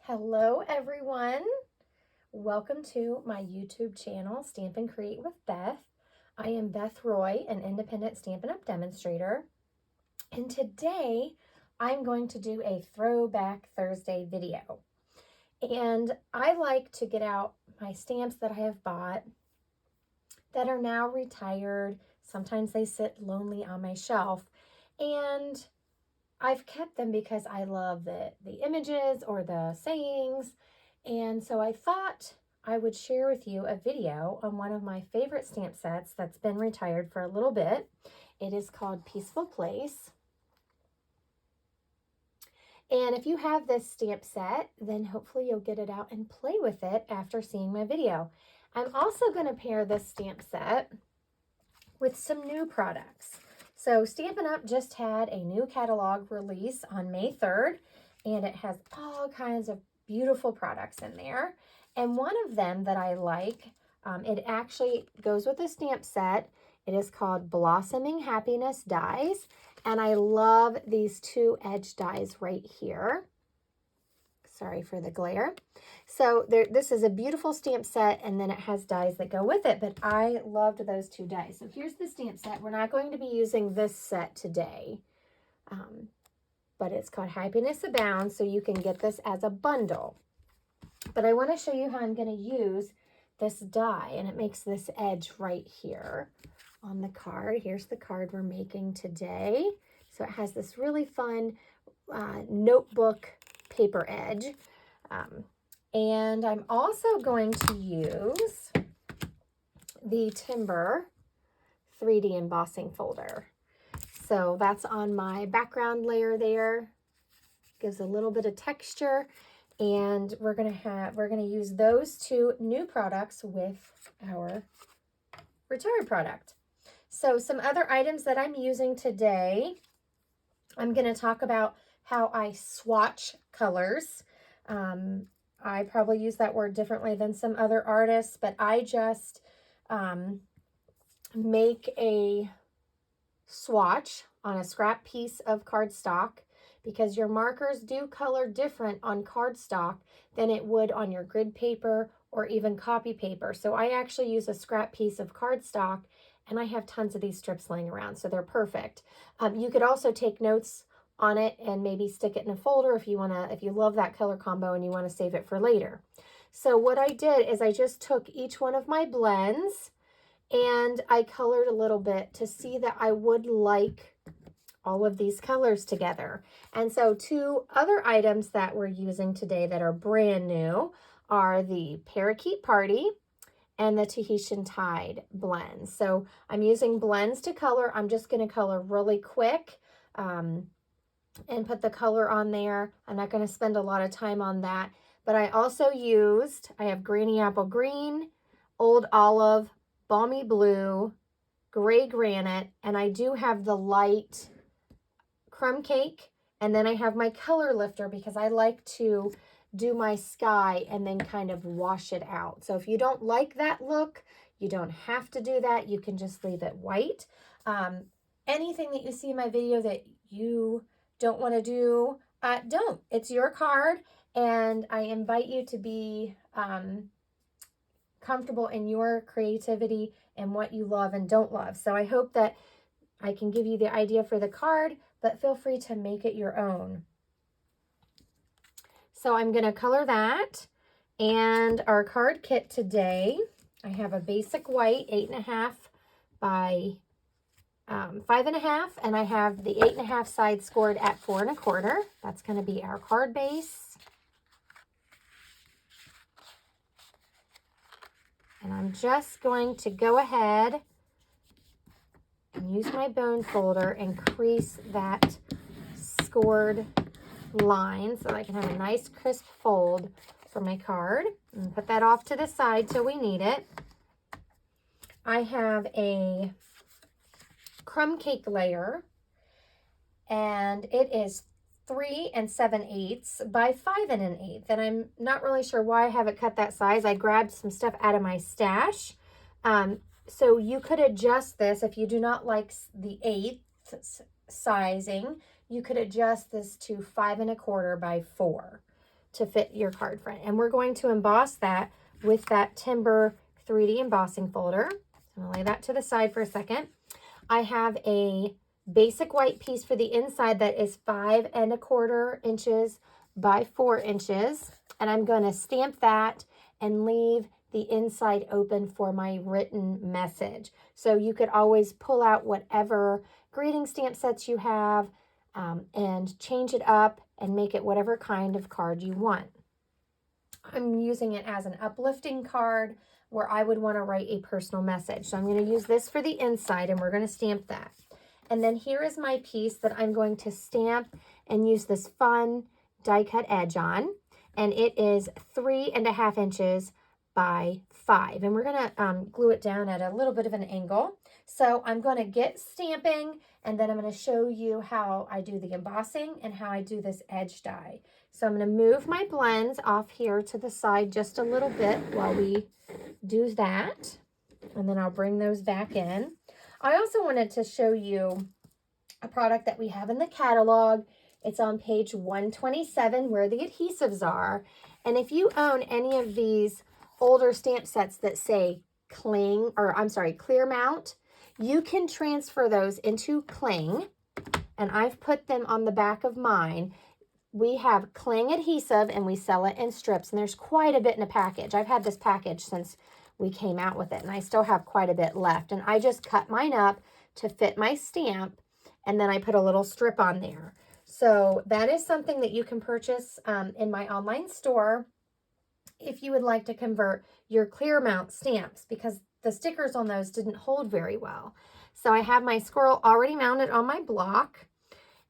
Hello everyone. Welcome to my YouTube channel, Stamp and Create with Beth. I am Beth Roy, an independent Stampin' Up! Demonstrator. And today I'm going to do a Throwback Thursday video. And I like to get out my stamps that I have bought that are now retired. Sometimes they sit lonely on my shelf. And I've kept them because I love the images or the sayings. And so I thought I would share with you a video on one of my favorite stamp sets that's been retired for a little bit. It is called Peaceful Place. And if you have this stamp set, then hopefully you'll get it out and play with it after seeing my video. I'm also going to pair this stamp set with some new products. So Stampin' Up! Just had a new catalog release on May 3rd, and it has all kinds of beautiful products in there. And one of them that I like, it actually goes with a stamp set. It is called Blossoming Happiness Dies, and I love these two edge dies right here. Sorry for the glare. So this is a beautiful stamp set, and then it has dies that go with it, but I loved those two dies. So here's the stamp set. We're not going to be using this set today, but it's called Happiness Abound, so you can get this as a bundle. But I want to show you how I'm going to use this die, and it makes this edge right here on the card. Here's the card we're making today. So it has this really fun notebook paper edge. And I'm also going to use the Timber 3D embossing folder. So that's on my background layer there. Gives a little bit of texture, and we're gonna use those two new products with our retired product. So some other items that I'm using today, I'm gonna talk about how I swatch colors. I probably use that word differently than some other artists, but I just make a swatch on a scrap piece of cardstock, because your markers do color different on cardstock than it would on your grid paper or even copy paper. So I actually use a scrap piece of cardstock, and I have tons of these strips laying around, so they're perfect. You could also take notes on it and maybe stick it in a folder if you love that color combo and you want to save it for later. So what I did is I just took each one of my blends and I colored a little bit to see that I would like all of these colors together. And so two other items that we're using today that are brand new are the Parakeet Party and the Tahitian Tide blends. So I'm using blends to color. I'm just going to color really quick and put the color on there. I'm not going to spend a lot of time on that. But I also I have Granny Apple Green, Old Olive, Balmy Blue, Gray Granite, and I do have the light Crumb Cake, and then I have my color lifter because I like to do my sky and then kind of wash it out. So if you don't like that look, you don't have to do that. You can just leave it white. Anything that you see in my video that you don't want to do, don't. It's your card, and I invite you to be comfortable in your creativity and what you love and don't love. So I hope that I can give you the idea for the card, but feel free to make it your own. So I'm going to color that. And our card kit today, I have a basic white 8.5 by 5.5, and I have the 8.5 side scored at 4.25. That's going to be our card base. And I'm just going to go ahead and use my bone folder and crease that scored line so I can have a nice crisp fold for my card. And put that off to the side till we need it. I have a Crumb Cake layer, and it is 3 7/8 by 5 1/8, and I'm not really sure why I have it cut that size. I grabbed some stuff out of my stash. So you could adjust this if you do not like the 1/8 sizing. You could adjust this to 5 1/4 by 4. to fit your card front. And we're going to emboss that with that Timber 3D embossing folder. I'm going to lay that to the side for a second. I have a basic white piece for the inside that is 5 1/4 inches by 4 inches. And I'm going to stamp that and leave the inside open for my written message. So you could always pull out whatever greeting stamp sets you have and change it up and make it whatever kind of card you want. I'm using it as an uplifting card where I would want to write a personal message. So I'm going to use this for the inside, and we're going to stamp that. And then here is my piece that I'm going to stamp and use this fun die cut edge on. And it is 3 1/2 inches by 5. And we're going to glue it down at a little bit of an angle. So I'm going to get stamping, and then I'm going to show you how I do the embossing and how I do this edge die. So I'm going to move my blends off here to the side just a little bit while we do that. And then I'll bring those back in. I also wanted to show you a product that we have in the catalog. It's on page 127 where the adhesives are. And if you own any of these older stamp sets that say clear mount, you can transfer those into cling. And I've put them on the back of mine. We have cling adhesive and we sell it in strips, and there's quite a bit in a package. I've had this package since we came out with it, and I still have quite a bit left. And I just cut mine up to fit my stamp, and then I put a little strip on there. So that is something that you can purchase in my online store if you would like to convert your clear mount stamps, because the stickers on those didn't hold very well. So I have my squirrel already mounted on my block,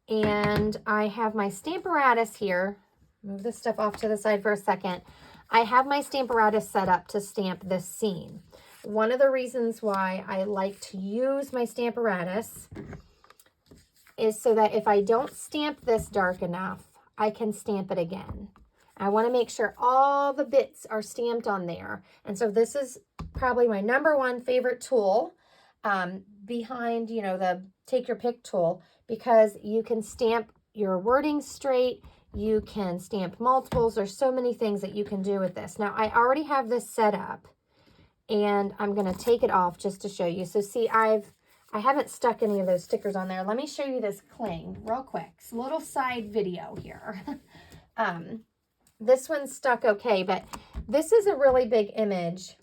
and I have my Stamparatus here. Move this stuff off to the side for a second. I have my Stamparatus set up to stamp this scene. One of the reasons why I like to use my Stamparatus is so that if I don't stamp this dark enough, I can stamp it again. I want to make sure all the bits are stamped on there. And so this is probably my #1 favorite tool behind, the take your pick tool, because you can stamp your wording straight. You can stamp multiples. There's so many things that you can do with this. Now, I already have this set up, and I'm going to take it off just to show you. So see, I haven't stuck any of those stickers on there. Let me show you this cling real quick. It's a little side video here. This one's stuck okay, but this is a really big image,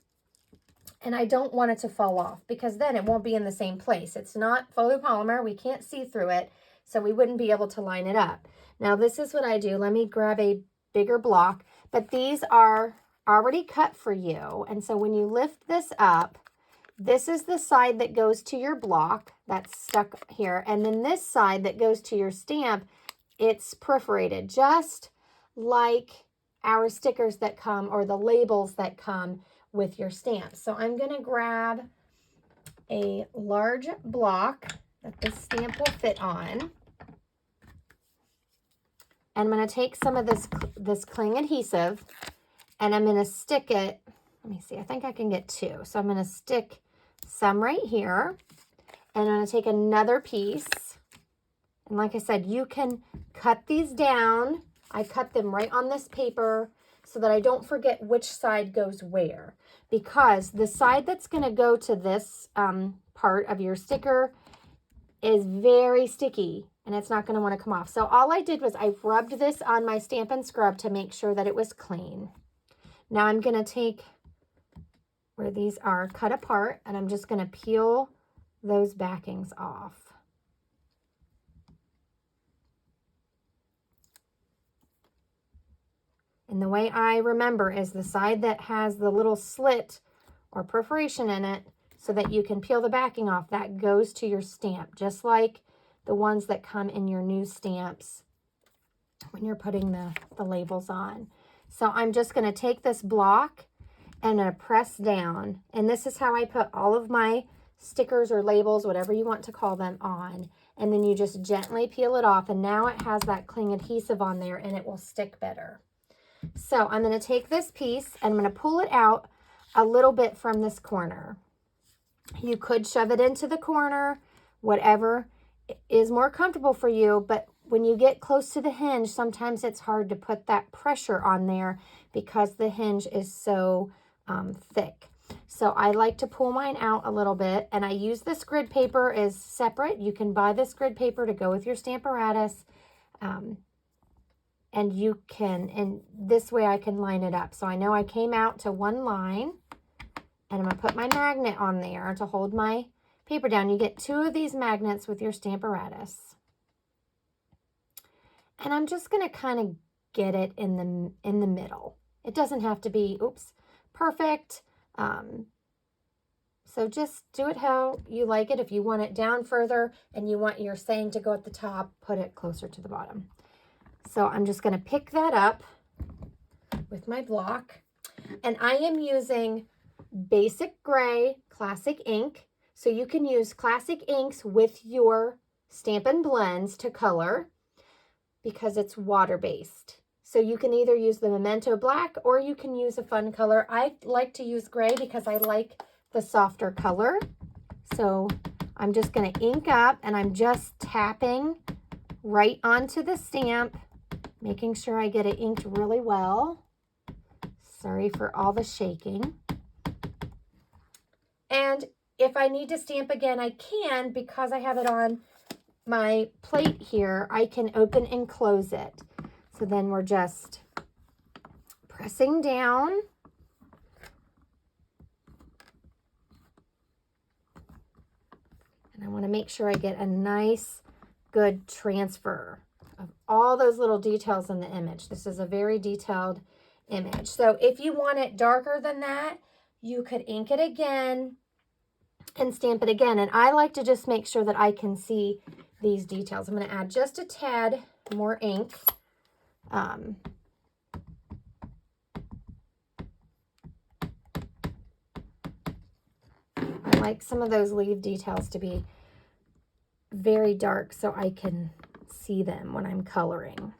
and I don't want it to fall off because then it won't be in the same place. It's not photopolymer. We can't see through it, so we wouldn't be able to line it up. Now, this is what I do. Let me grab a bigger block, but these are already cut for you. And so when you lift this up, this is the side that goes to your block that's stuck here. And then this side that goes to your stamp, it's perforated, just like our stickers that come, or the labels that come with your stamps. So I'm going to grab a large block that this stamp will fit on. And I'm going to take some of this cling adhesive, and I'm going to stick it. Let me see. I think I can get 2. So I'm going to stick some right here, and I'm going to take another piece. And like I said, you can cut these down. I cut them right on this paper so that I don't forget which side goes where, because the side that's going to go to this part of your sticker is very sticky, and it's not going to want to come off. So all I did was I rubbed this on my Stamp and Scrub to make sure that it was clean. Now I'm going to take where these are cut apart, and I'm just going to peel those backings off. And the way I remember is the side that has the little slit or perforation in it, so that you can peel the backing off, that goes to your stamp, just like the ones that come in your new stamps when you're putting the labels on. So I'm just going to take this block and press down, and this is how I put all of my stickers or labels, whatever you want to call them, on. And then you just gently peel it off, and now it has that cling adhesive on there, and it will stick better. So I'm going to take this piece and I'm going to pull it out a little bit from this corner. You could shove it into the corner, whatever is more comfortable for you, but when you get close to the hinge, sometimes it's hard to put that pressure on there because the hinge is so thick. So I like to pull mine out a little bit, and I use this grid paper as separate. You can buy this grid paper to go with your Stamparatus, and you can, and this way I can line it up. So I know I came out to one line, and I'm going to put my magnet on there to hold my paper down. You get 2 of these magnets with your Stamparatus. And I'm just going to kind of get it in the middle. It doesn't have to be, oops, perfect. So just do it how you like it. If you want it down further and you want your saying to go at the top, put it closer to the bottom. So I'm just going to pick that up with my block. And I am using basic gray classic ink. So you can use classic inks with your Stampin' Blends to color because it's water-based. So you can either use the Memento Black or you can use a fun color. I like to use gray because I like the softer color. So I'm just going to ink up, and I'm just tapping right onto the stamp, making sure I get it inked really well. Sorry for all the shaking. And if I need to stamp again, I can, because I have it on my plate here. I can open and close it. So then we're just pressing down. And I want to make sure I get a nice, good transfer of all those little details in the image. This is a very detailed image. So if you want it darker than that, you could ink it again and stamp it again. And I like to just make sure that I can see these details. I'm going to add just a tad more ink. I like some of those leaf details to be very dark so I can see them when I'm coloring.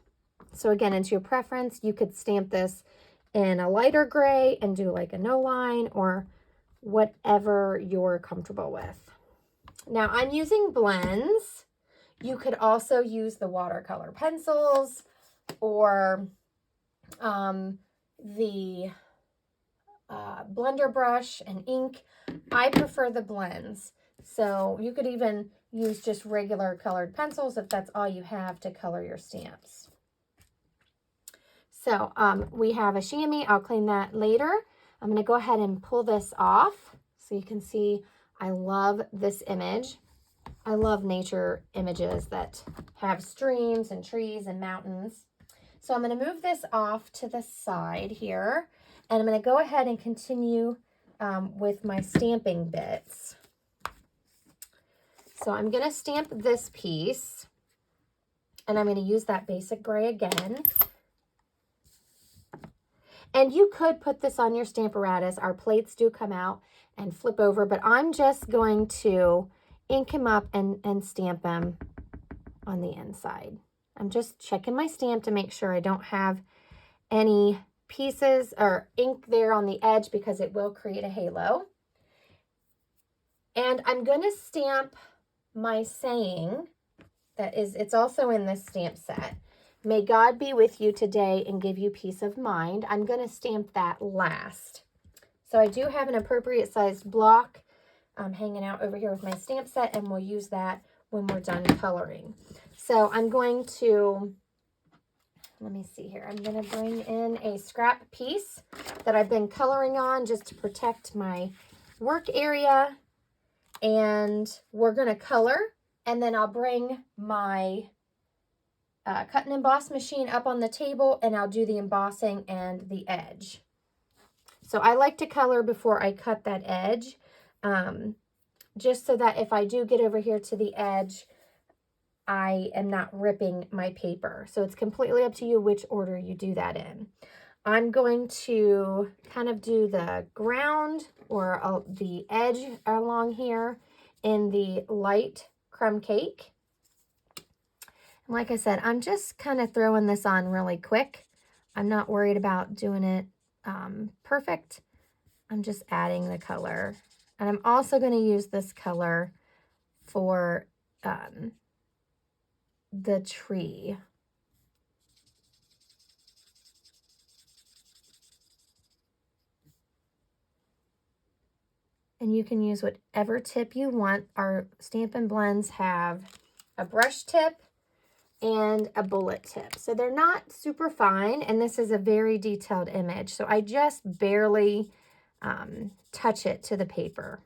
So again, it's your preference. You could stamp this in a lighter gray and do like a no line or whatever you're comfortable with. Now I'm using blends. You could also use the watercolor pencils or the blender brush and ink. I prefer the blends. So you could even use just regular colored pencils if that's all you have to color your stamps. So we have a chamois. I'll clean that later. I'm going to go ahead and pull this off so you can see I love this image. I love nature images that have streams and trees and mountains. So I'm going to move this off to the side here, and I'm going to go ahead and continue with my stamping bits. So I'm going to stamp this piece, and I'm going to use that basic gray again. And you could put this on your Stamparatus. Our plates do come out and flip over, but I'm just going to ink him up and stamp him on the inside. I'm just checking my stamp to make sure I don't have any pieces or ink there on the edge because it will create a halo. And I'm going to stamp my saying it's also in this stamp set. May God be with you today and give you peace of mind. I'm going to stamp that last. So I do have an appropriate sized block hanging out over here with my stamp set, and we'll use that when we're done coloring. So I'm going to, let me see here. I'm going to bring in a scrap piece that I've been coloring on just to protect my work area. And we're going to color, and then I'll bring my cut and emboss machine up on the table, and I'll do the embossing and the edge. So I like to color before I cut that edge, just so that if I do get over here to the edge, I am not ripping my paper. So it's completely up to you which order you do that in. I'm going to kind of do the ground or the edge along here in the light crumb cake. And like I said, I'm just kind of throwing this on really quick. I'm not worried about doing it perfect. I'm just adding the color. And I'm also going to use this color for the tree. And you can use whatever tip you want. Our Stampin' Blends have a brush tip and a bullet tip. So they're not super fine, and this is a very detailed image. So I just barely touch it to the paper.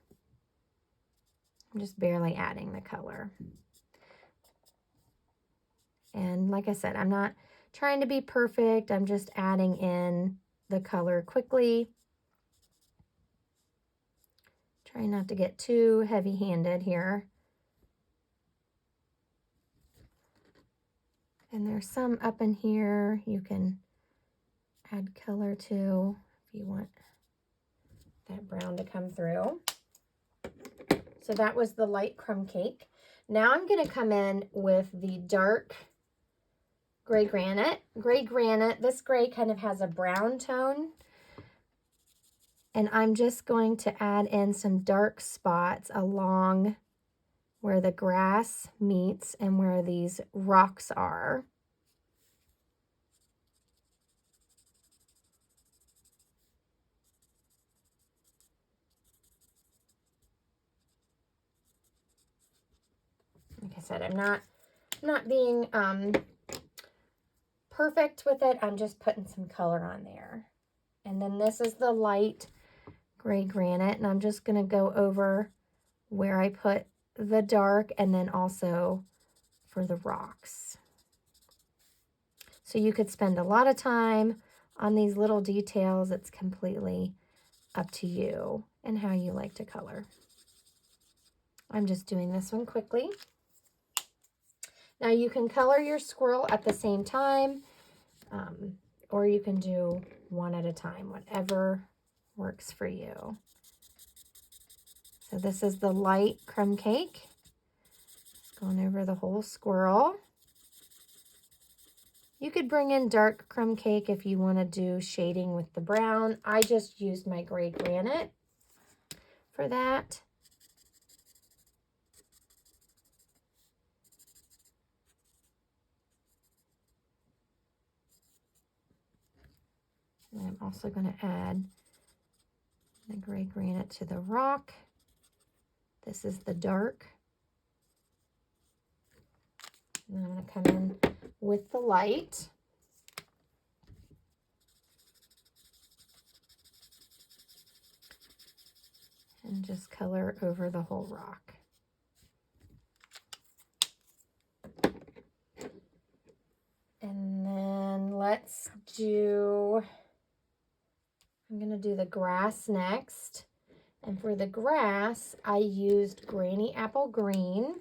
I'm just barely adding the color. And like I said, I'm not trying to be perfect. I'm just adding in the color quickly. Try not to get too heavy-handed here. And there's some up in here you can add color to if you want that brown to come through. So that was the light crumb cake. Now I'm going to come in with the dark gray granite. Gray granite, this gray kind of has a brown tone. And I'm just going to add in some dark spots along where the grass meets and where these rocks are. Like I said, I'm not being perfect with it. I'm just putting some color on there. And then this is the light gray granite, and I'm just going to go over where I put the dark and then also for the rocks. So you could spend a lot of time on these little details. It's completely up to you and how you like to color. I'm just doing this one quickly. Now you can color your squirrel at the same time, or you can do one at a time, whatever works for you. So this is the light crumb cake. Going over the whole squirrel. You could bring in dark crumb cake if you want to do shading with the brown. I just used my gray granite for that. And I'm also going to add the gray granite to the rock. This is the dark. And I'm going to come in with the light. And just color over the whole rock. And then let's do, I'm going to do the grass next. And for the grass, I used Granny Apple Green.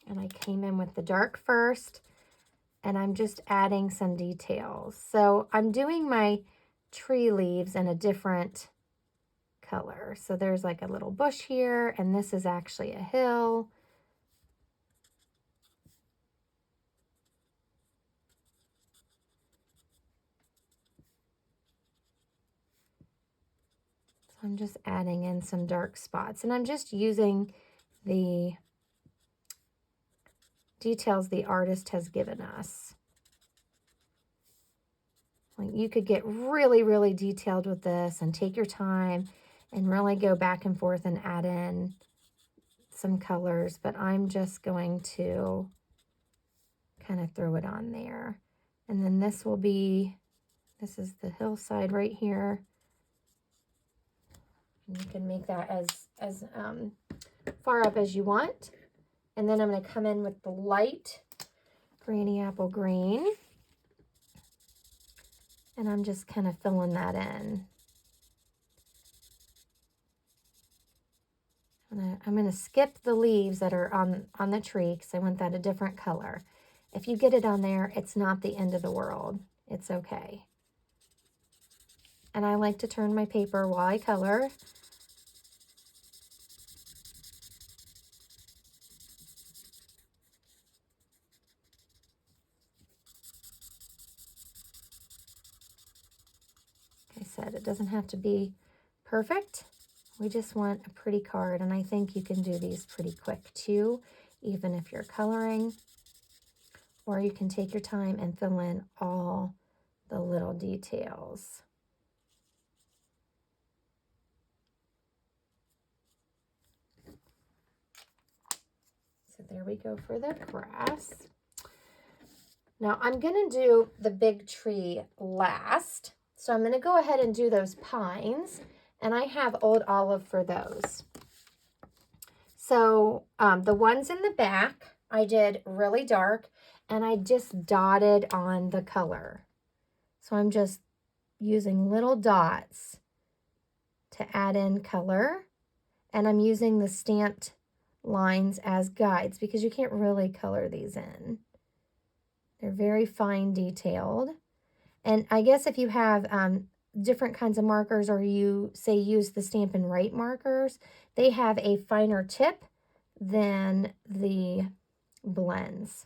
And I came in with the dark first, and I'm just adding some details. So I'm doing my tree leaves in a different color. So there's like a little bush here, and this is actually a hill. So I'm just adding in some dark spots, and I'm just using the details the artist has given us. Like you could get really, really detailed with this and take your time and really go back and forth and add in some colors, but I'm just going to kind of throw it on there. And then this will be, this is the hillside right here. And you can make that as far up as you want. And then I'm going to come in with the light Granny Apple Green. And I'm just kind of filling that in. I'm going to skip the leaves that are on the tree because I want that a different color. If you get it on there, it's not the end of the world. It's okay. And I like to turn my paper while I color. Like I said, it doesn't have to be perfect. We just want a pretty card, and I think you can do these pretty quick too, even if you're coloring. Or you can take your time and fill in all the little details. So there we go for the grass. Now I'm going to do the big tree last. So I'm going to go ahead and do those pines, and I have Old Olive for those. So the ones in the back I did really dark, and I just dotted on the color. So I'm just using little dots to add in color, and I'm using the stamped lines as guides because you can't really color these in. They're very fine detailed. And I guess if you have different kinds of markers, or you say use the Stampin' Write markers, they have a finer tip than the blends.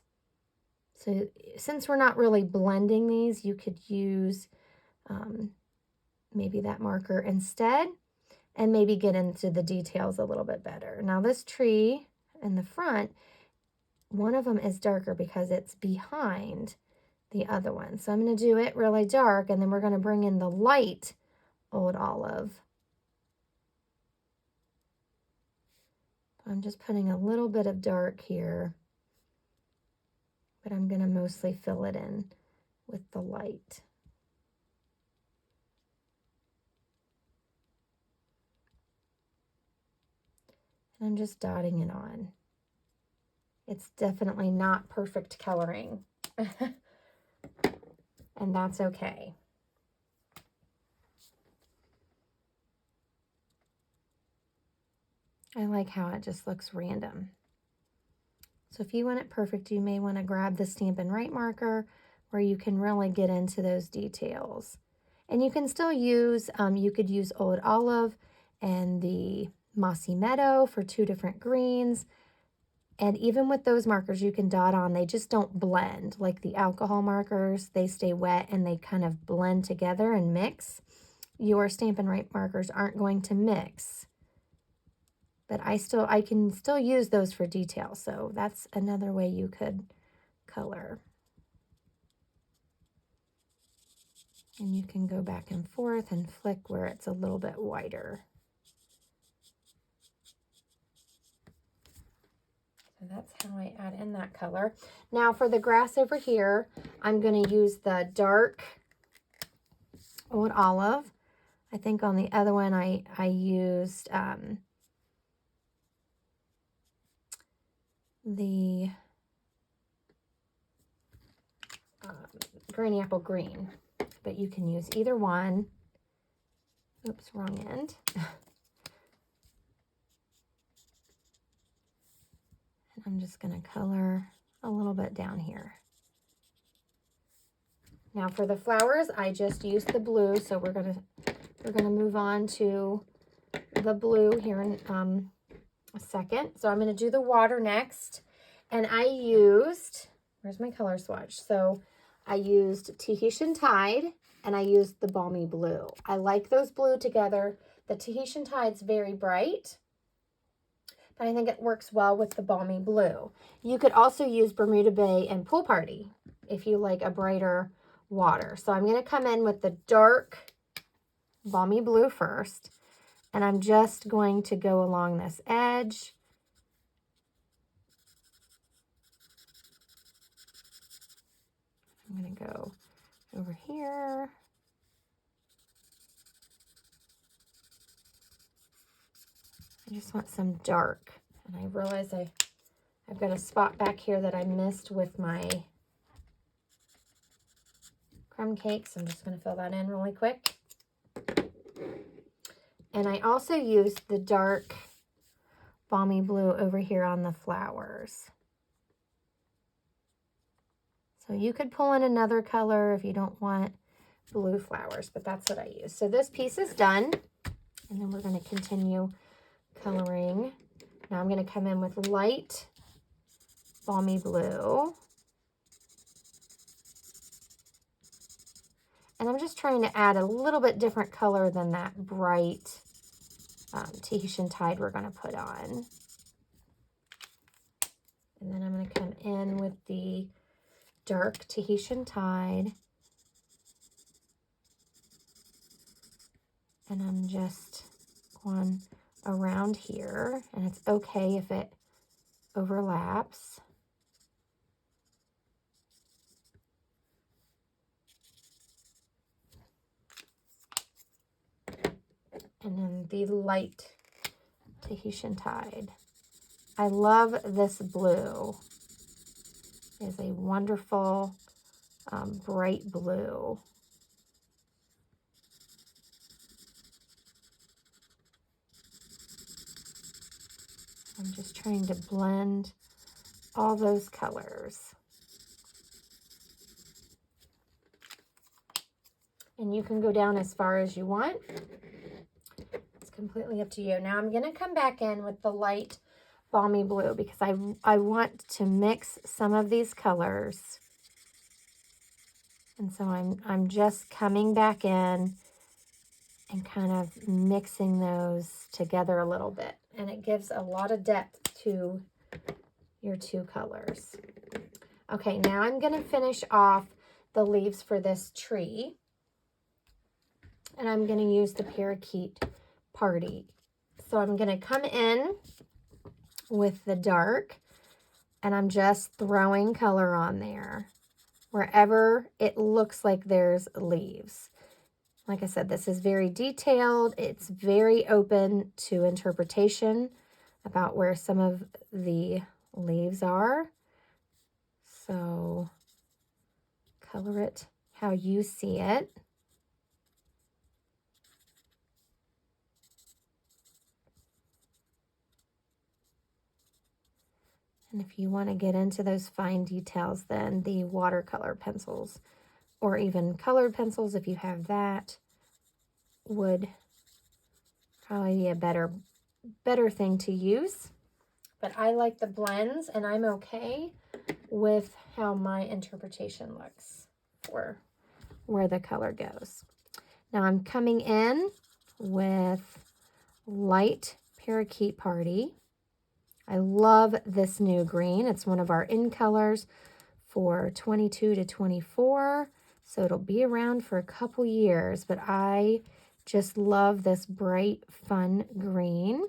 So since we're not really blending these, you could use maybe that marker instead, and maybe get into the details a little bit better. Now this tree in the front, one of them is darker because it's behind the other one. So I'm going to do it really dark, and then we're going to bring in the light Old Olive. I'm just putting a little bit of dark here, but I'm going to mostly fill it in with the light. And I'm just dotting it on. It's definitely not perfect coloring. And that's okay. I like how it just looks random. So if you want it perfect, you may want to grab the Stampin' Write marker where you can really get into those details. And you can still use, you could use Old Olive and the Mossy Meadow for two different greens. And even with those markers, you can dot on. They just don't blend like the alcohol markers. They stay wet and they kind of blend together and mix. Your Stampin' Write markers aren't going to mix. But I can still use those for detail. So that's another way you could color. And you can go back and forth and flick where it's a little bit wider. So that's how I add in that color. Now for the grass over here, I'm going to use the dark Old Olive. I think on the other one I used the Granny Apple Green, but you can use either one. Oops, wrong end. And I'm just going to color a little bit down here. Now for the flowers, I just used the blue, so we're gonna move on to the blue here in a second. So I'm gonna do the water next, and I used, where's my color swatch? So I used Tahitian Tide and I used the Balmy Blue. I like those blue together. The Tahitian Tide's very bright, but I think it works well with the Balmy Blue. You could also use Bermuda Bay and Pool Party if you like a brighter water. So I'm going to come in with the dark Balmy Blue first, and I'm just going to go along this edge. I'm going to go over here. I just want some dark, and I realize I've got a spot back here that I missed with my crumb cakes. I'm just going to fill that in really quick. And I also used the dark Balmy Blue over here on the flowers. So you could pull in another color if you don't want blue flowers, but that's what I use. So this piece is done, and then we're going to continue coloring. Now I'm going to come in with light Balmy Blue. And I'm just trying to add a little bit different color than that bright Tahitian Tide we're going to put on. And then I'm going to come in with the dark Tahitian Tide. And I'm just going around here, and it's okay if it overlaps. And then the light Tahitian Tide. I love this blue. It's a wonderful bright blue. I'm just trying to blend all those colors. And you can go down as far as you want. It's completely up to you. Now I'm going to come back in with the light balmy blue because I want to mix some of these colors. And so I'm just coming back in and kind of mixing those together a little bit. And it gives a lot of depth to your two colors. Okay, now I'm going to finish off the leaves for this tree. And I'm going to use the Parakeet Party. So I'm going to come in with the dark, and I'm just throwing color on there wherever it looks like there's leaves. Like I said, this is very detailed. It's very open to interpretation about where some of the leaves are. So color it how you see it. And if you want to get into those fine details, then the watercolor pencils or even colored pencils, if you have that, would probably be a better thing to use. But I like the blends, and I'm okay with how my interpretation looks for where the color goes. Now I'm coming in with light Parakeet Party. I love this new green. It's one of our in colors for 22 to 24. So it'll be around for a couple years, but I just love this bright, fun green.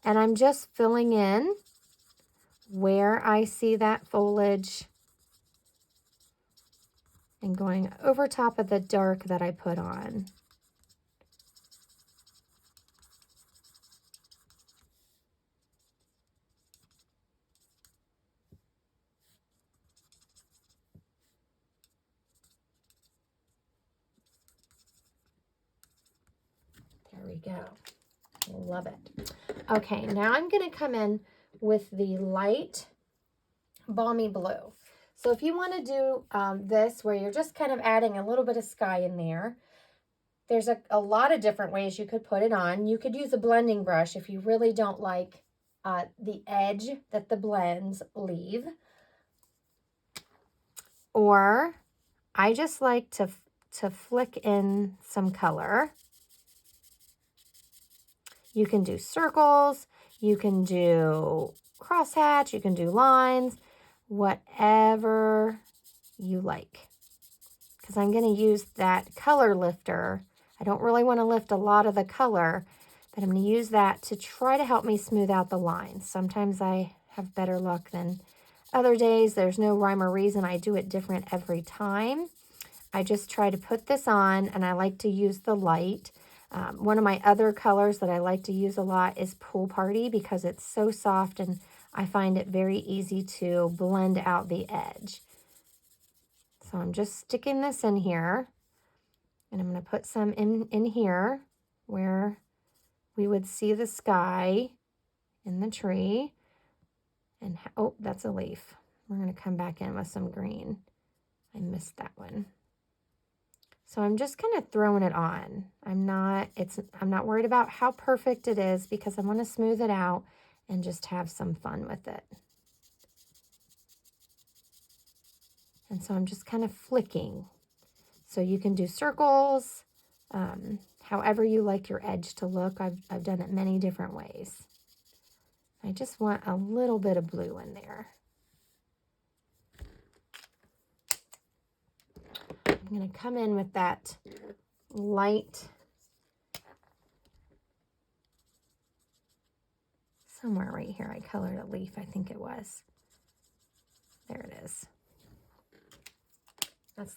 And I'm just filling in where I see that foliage and going over top of the dark that I put on. There we go. Love it. Okay, now I'm going to come in with the light balmy blue. So if you want to do this where you're just kind of adding a little bit of sky in there, there's a lot of different ways you could put it on. You could use a blending brush if you really don't like the edge that the blends leave. Or I just like to flick in some color. You can do circles, you can do crosshatch, you can do lines, whatever you like. Because I'm going to use that color lifter. I don't really want to lift a lot of the color, but I'm going to use that to try to help me smooth out the lines. Sometimes I have better luck than other days. There's no rhyme or reason. I do it different every time. I just try to put this on, and I like to use the light. One of my other colors that I like to use a lot is Pool Party because it's so soft and I find it very easy to blend out the edge. So I'm just sticking this in here, and I'm going to put some in here where we would see the sky in the tree. And oh, that's a leaf. We're going to come back in with some green. I missed that one. So I'm just kind of throwing it on. I'm not worried about how perfect it is because I want to smooth it out and just have some fun with it. And so I'm just kind of flicking. So you can do circles, however you like your edge to look. I've done it many different ways. I just want a little bit of blue in there. I'm going to come in with that light, somewhere right here. I colored a leaf, I think it was. There it is. That's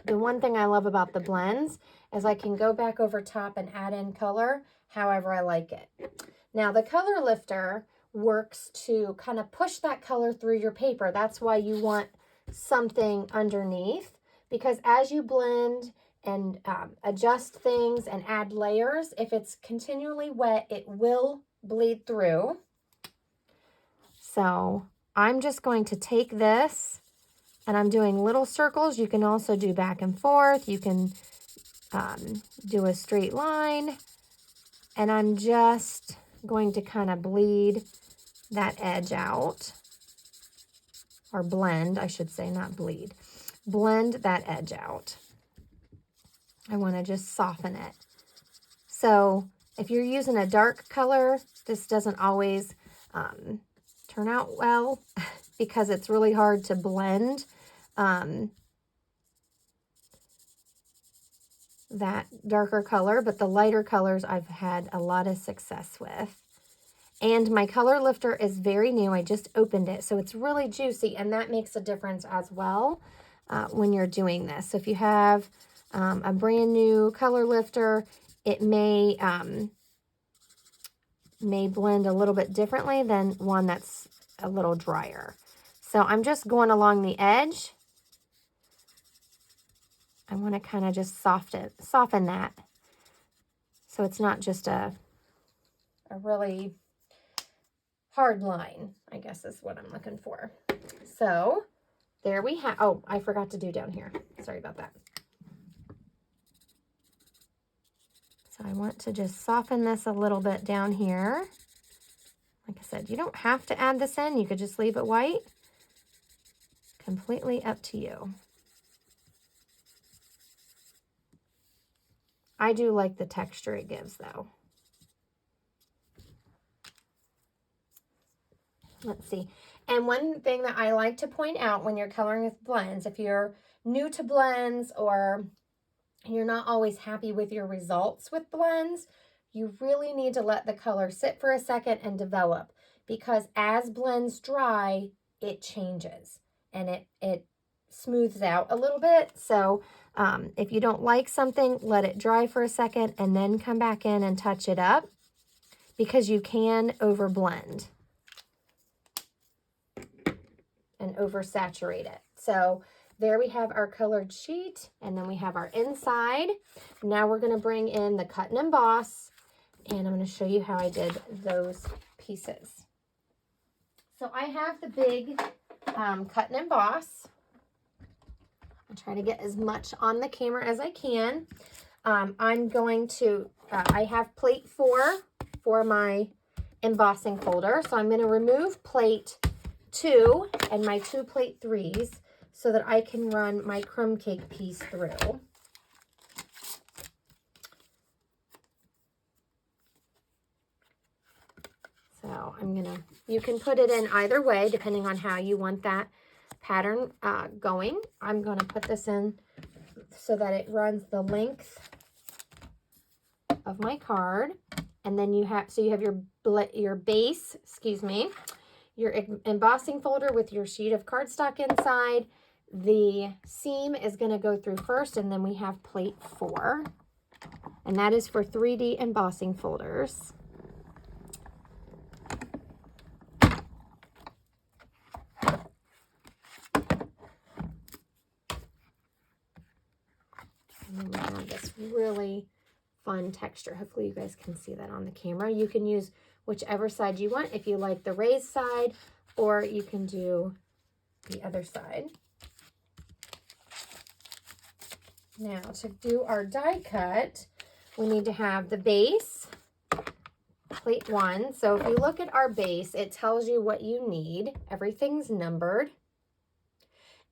the one thing I love about the blends is I can go back over top and add in color however I like it. Now the color lifter works to kind of push that color through your paper. That's why you want something underneath, because as you blend and adjust things and add layers, if it's continually wet, it will bleed through. So I'm just going to take this and I'm doing little circles. You can also do back and forth. You can do a straight line. And I'm just going to kind of bleed that edge out. Or blend, I should say, not bleed. Blend that edge out. I want to just soften it. So if you're using a dark color, this doesn't always turn out well because it's really hard to blend that darker color, but the lighter colors I've had a lot of success with. And my color lifter is very new. I just opened it, so it's really juicy, and that makes a difference as well when you're doing this. So if you have a brand new color lifter, it may blend a little bit differently than one that's a little drier. So I'm just going along the edge. I want to kind of just soften that, so it's not just a really hard line, I guess is what I'm looking for. So there we have, oh, I forgot to do down here. Sorry about that. So I want to just soften this a little bit down here. Like I said, you don't have to add this in. You could just leave it white. Completely up to you. I do like the texture it gives though. Let's see. And one thing that I like to point out when you're coloring with blends, if you're new to blends or you're not always happy with your results with blends, you really need to let the color sit for a second and develop, because as blends dry, it changes and it smooths out a little bit. So if you don't like something, let it dry for a second and then come back in and touch it up, because you can overblend and oversaturate it. So there we have our colored sheet, and then we have our inside. Now we're going to bring in the cut and emboss, and I'm going to show you how I did those pieces. So I have the big cut and emboss. I'll try to get as much on the camera as I can. I'm going to, I have plate 4 for my embossing folder. So I'm going to remove plate 2 and my 2 plate 3s so that I can run my crumb cake piece through. So I'm going to, you can put it in either way depending on how you want that pattern going. I'm going to put this in so that it runs the length of my card, and then you have, so you have your base, excuse me, your embossing folder with your sheet of cardstock inside. The seam is going to go through first, and then we have plate 4, and that is for 3D embossing folders. And then we have this really fun texture. Hopefully you guys can see that on the camera. You can use whichever side you want if you like the raised side, or you can do the other side. Now to do our die cut, we need to have the base, plate 1. So if you look at our base, it tells you what you need. Everything's numbered.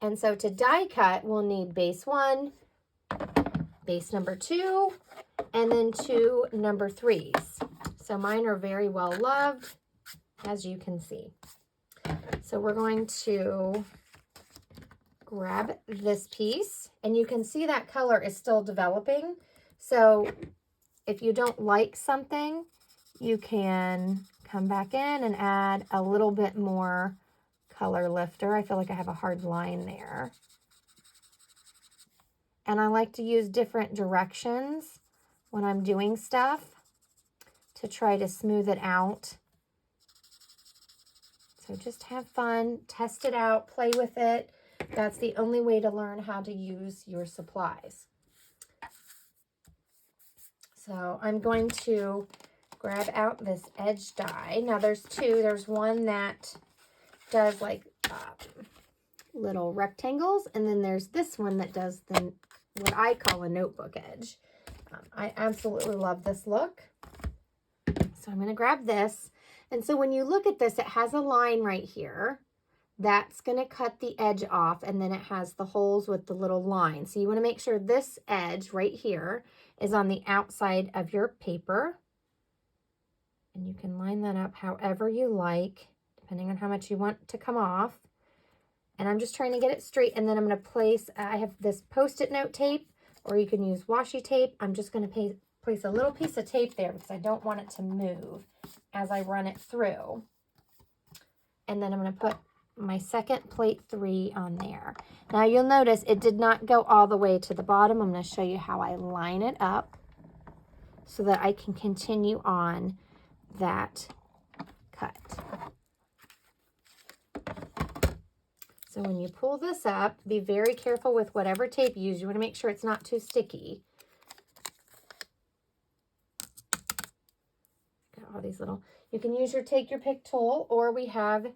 And so to die cut, we'll need base 1, base number 2, and then 2 number 3s. So mine are very well loved, as you can see. So we're going to grab this piece, and you can see that color is still developing. So if you don't like something, you can come back in and add a little bit more color lifter. I feel like I have a hard line there. And I like to use different directions when I'm doing stuff to try to smooth it out. So just have fun, test it out, play with it. That's the only way to learn how to use your supplies. So I'm going to grab out this edge die. Now there's 2. There's one that does like little rectangles, and then there's this one that does what I call a notebook edge. I absolutely love this look. So I'm going to grab this. And so when you look at this, it has a line right here. That's going to cut the edge off, and then it has the holes with the little line. So you want to make sure this edge right here is on the outside of your paper. And you can line that up however you like, depending on how much you want to come off. And I'm just trying to get it straight. And then I'm going to place, I have this Post-it note tape, or you can use washi tape. I'm just going to place a little piece of tape there because I don't want it to move as I run it through. And then I'm going to put my second plate 3 on there. Now you'll notice it did not go all the way to the bottom. I'm going to show you how I line it up so that I can continue on that cut. So when you pull this up, be very careful with whatever tape you use. You want to make sure it's not too sticky. Got all these little, you can use your take your pick tool, or we have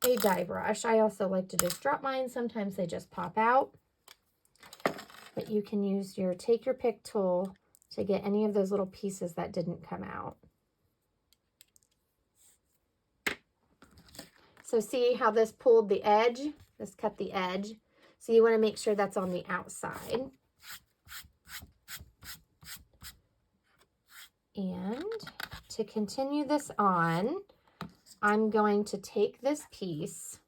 a die brush. I also like to just drop mine. Sometimes they just pop out. But you can use your take your pick tool to get any of those little pieces that didn't come out. So see how this pulled the edge? This cut the edge. So you want to make sure that's on the outside. And to continue this on, I'm going to take this piece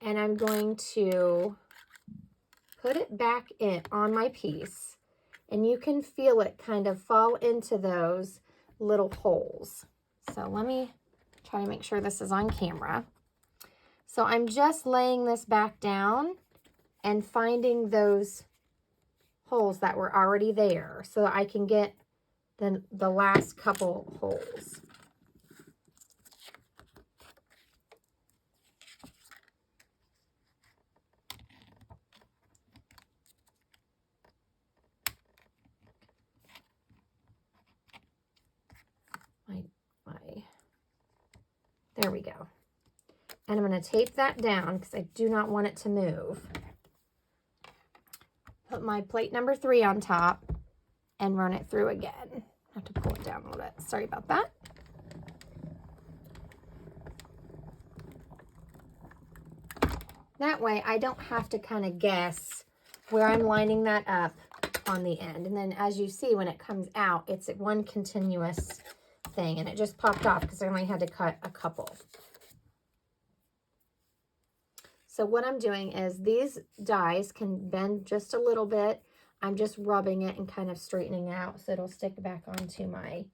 and I'm going to put it back in on my piece, and you can feel it kind of fall into those little holes. So let me try to make sure this is on camera. So I'm just laying this back down and finding those holes that were already there so I can get the last couple holes. There we go. And I'm going to tape that down because I do not want it to move. Put my plate number 3 on top and run it through again. I have to pull it down a little bit. Sorry about that. That way I don't have to kind of guess where I'm lining that up on the end. And then as you see, when it comes out, it's one continuous thing, and it just popped off because I only had to cut a couple. So what I'm doing is these dies can bend just a little bit. I'm just rubbing it and kind of straightening out so it'll stick back onto my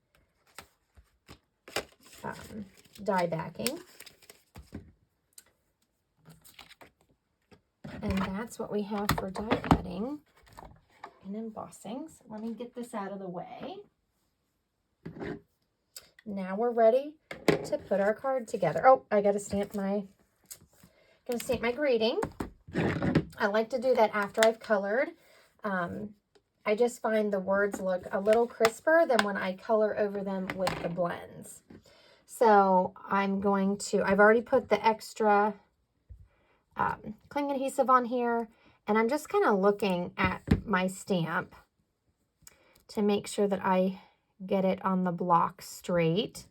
die backing. And that's what we have for die cutting and embossing. So let me get this out of the way. Now we're ready to put our card together. Oh, I got to stamp my greeting. I like to do that after I've colored. I just find the words look a little crisper than when I color over them with the blends. So I've already put the extra cling adhesive on here, and I'm just kind of looking at my stamp to make sure that I get it on the block straight.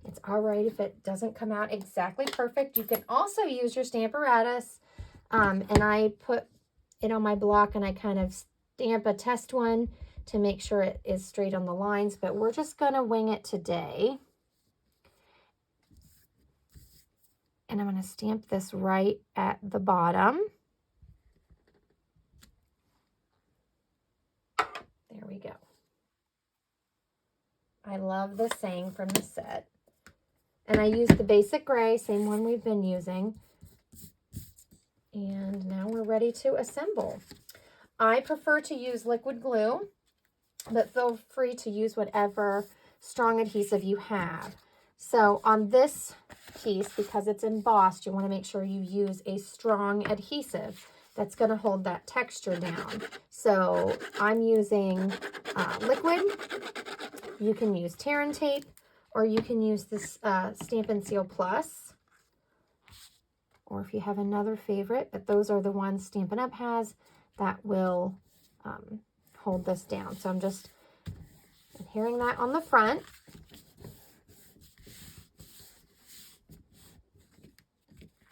It's all right if it doesn't come out exactly perfect. You can also use your Stamparatus, and I put it on my block and I kind of stamp a test one to make sure it is straight on the lines, but we're just going to wing it today. And I'm going to stamp this right at the bottom. There we go. I love this saying from the set. And I used the basic gray, same one we've been using. And now we're ready to assemble. I prefer to use liquid glue, but feel free to use whatever strong adhesive you have. So on this piece, because it's embossed, you want to make sure you use a strong adhesive that's going to hold that texture down. So I'm using liquid. You can use tear and tape, or you can use this Stampin' Seal Plus, or if you have another favorite, but those are the ones Stampin' Up! Has that will hold this down. So I'm just adhering that on the front.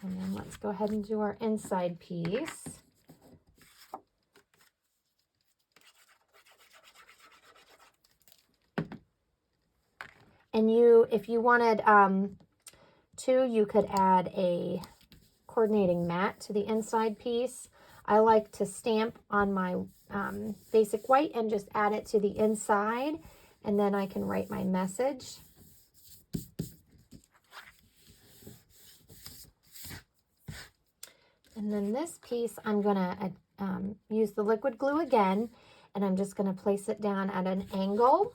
And then let's go ahead and do our inside piece. And if you wanted to, you could add a coordinating mat to the inside piece. I like to stamp on my basic white and just add it to the inside, and then I can write my message. And then this piece, I'm going to use the liquid glue again, and I'm just going to place it down at an angle.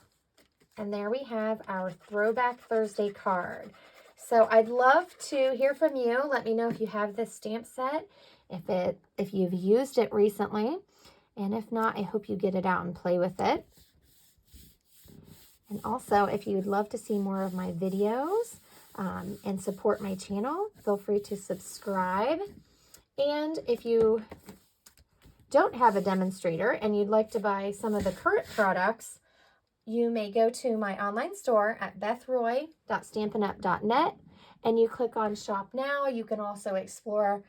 And there we have our Throwback Thursday card. So I'd love to hear from you. Let me know if you have this stamp set, if you've used it recently. And if not, I hope you get it out and play with it. And also, if you'd love to see more of my videos and support my channel, feel free to subscribe. And if you don't have a demonstrator and you'd like to buy some of the current products, you may go to my online store at bethroy.stampinup.net and you click on Shop Now. You can also explore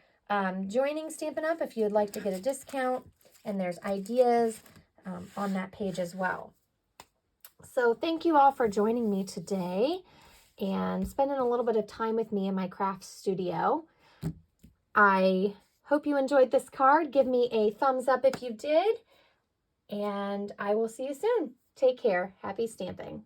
joining Stampin' Up! If you'd like to get a discount, and there's ideas on that page as well. So thank you all for joining me today and spending a little bit of time with me in my craft studio. I hope you enjoyed this card. Give me a thumbs up if you did, and I will see you soon. Take care. Happy stamping.